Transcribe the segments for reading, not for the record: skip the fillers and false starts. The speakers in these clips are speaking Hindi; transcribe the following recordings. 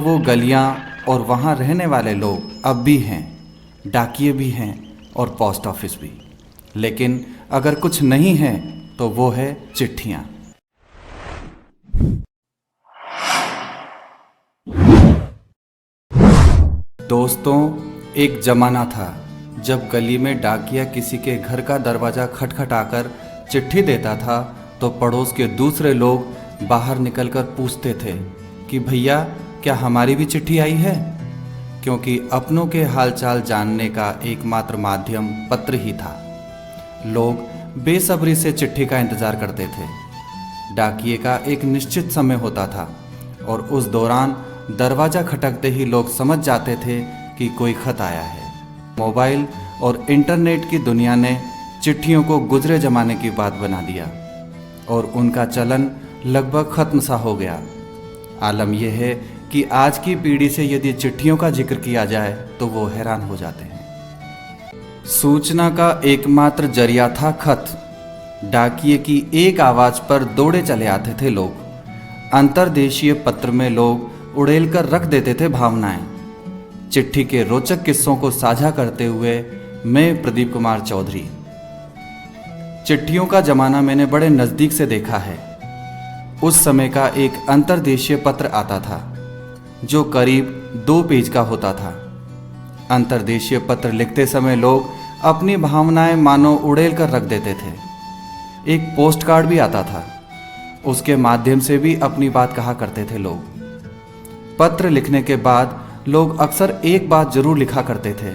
वो गलियां और वहाँ रहने वाले लोग अब भी हैं, डाकिये भी हैं और पोस्ट ऑफिस भी। लेकिन अगर कुछ नहीं है तो वो है चिट्ठियाँ। दोस्तों, एक ज़माना था जब गली में डाकिया किसी के घर का दरवाज़ा खटखटाकर चिट्ठी देता था तो पड़ोस के दूसरे लोग बाहर निकलकर पूछते थे कि भैया क्या हमारी भी चिट्ठी आई है, क्योंकि अपनों के हालचाल जानने का एकमात्र माध्यम पत्र ही था। लोग बेसब्री से चिट्ठी का इंतज़ार करते थे। डाकिये का एक निश्चित समय होता था और उस दौरान दरवाज़ा खटकते ही लोग समझ जाते थे कि कोई खत आया है। मोबाइल और इंटरनेट की दुनिया ने चिट्ठियों को गुजरे ज़माने की बात बना दिया और उनका चलन लगभग ख़त्म सा हो गया। आलम यह है कि आज की पीढ़ी से यदि चिट्ठियों का जिक्र किया जाए तो वो हैरान हो जाते हैं। सूचना का एकमात्र जरिया था खत। डाकिये की एक आवाज़ पर दौड़े चले आते थे लोग। अंतर्देशीय पत्र में लोग उड़ेल कर रख देते थे भावनाएं। चिट्ठी के रोचक किस्सों को साझा करते हुए मैं प्रदीप कुमार चौधरी। चिट्ठियों का जमाना मैंने बड़े नज़दीक से देखा है। उस समय का एक अंतर्देशीय पत्र आता था जो करीब 2 पेज का होता था। अंतर्देशीय पत्र लिखते समय लोग अपनी भावनाएं मानो उड़ेल कर रख देते थे। एक पोस्ट कार्ड भी आता था, उसके माध्यम से भी अपनी बात कहा करते थे लोग। पत्र लिखने के बाद लोग अक्सर एक बात जरूर लिखा करते थे,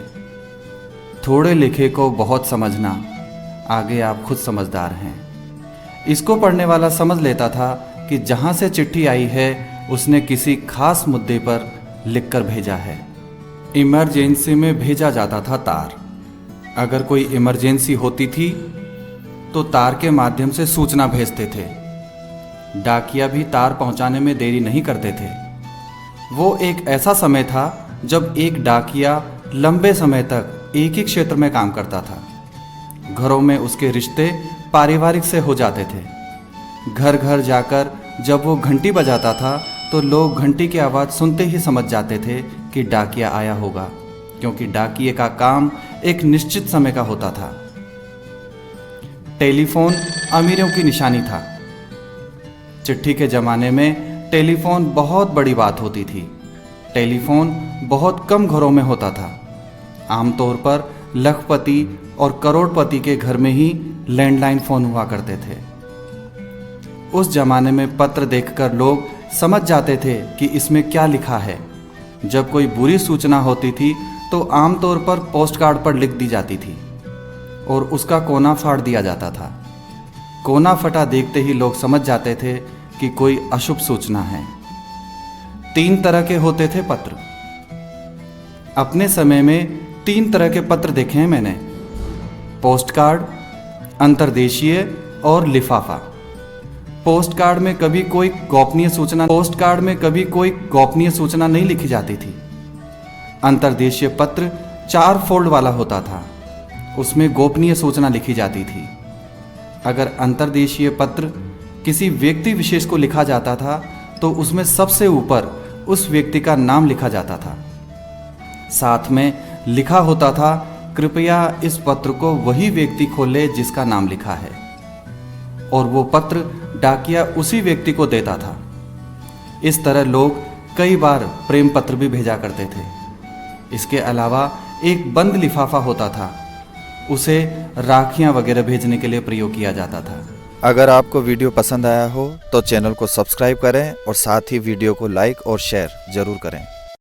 थोड़े लिखे को बहुत समझना, आगे आप खुद समझदार हैं। इसको पढ़ने वाला समझ लेता था कि जहाँ से चिट्ठी आई है उसने किसी खास मुद्दे पर लिखकर भेजा है। इमरजेंसी में भेजा जाता था तार। अगर कोई इमरजेंसी होती थी तो तार के माध्यम से सूचना भेजते थे। डाकिया भी तार पहुंचाने में देरी नहीं करते थे। वो एक ऐसा समय था जब एक डाकिया लंबे समय तक एक ही क्षेत्र में काम करता था। घरों में उसके रिश्ते पारिवारिक से हो जाते थे। घर घर जाकर जब वो घंटी बजाता था तो लोग घंटी की आवाज़ सुनते ही समझ जाते थे कि डाकिया आया होगा, क्योंकि डाकिये का काम एक निश्चित समय का होता था। टेलीफोन अमीरों की निशानी था। चिट्ठी के ज़माने में टेलीफोन बहुत बड़ी बात होती थी। टेलीफोन बहुत कम घरों में होता था। आमतौर पर लखपति और करोड़पति के घर में ही लैंडलाइन फ़ोन हुआ करते थे। उस जमाने में पत्र देखकर लोग समझ जाते थे कि इसमें क्या लिखा है। जब कोई बुरी सूचना होती थी तो आमतौर पर पोस्ट कार्ड पर लिख दी जाती थी और उसका कोना फाड़ दिया जाता था। कोना फटा देखते ही लोग समझ जाते थे कि कोई अशुभ सूचना है। 3 तरह के होते थे पत्र। अपने समय में 3 तरह के पत्र देखे हैं मैंने: पोस्ट कार्ड, अंतर्देशीय और लिफाफा। पोस्ट कार्ड में कभी कोई गोपनीय सूचना नहीं लिखी जाती थी। अंतर्देशीय पत्र 4 फोल्ड वाला होता था, उसमें गोपनीय सूचना लिखी जाती थी। अगर अंतर्देशीय पत्र किसी व्यक्ति विशेष को लिखा जाता था तो उसमें सबसे ऊपर उस व्यक्ति का नाम लिखा जाता था। साथ में लिखा होता था, कृपया इस पत्र को वही व्यक्ति खोले जिसका नाम लिखा है, और वो पत्र डाकिया उसी व्यक्ति को देता था। इस तरह लोग कई बार प्रेम पत्र भी भेजा करते थे। इसके अलावा एक बंद लिफाफा होता था, उसे राखियां वगैरह भेजने के लिए प्रयोग किया जाता था। अगर आपको वीडियो पसंद आया हो तो चैनल को सब्सक्राइब करें और साथ ही वीडियो को लाइक और शेयर जरूर करें।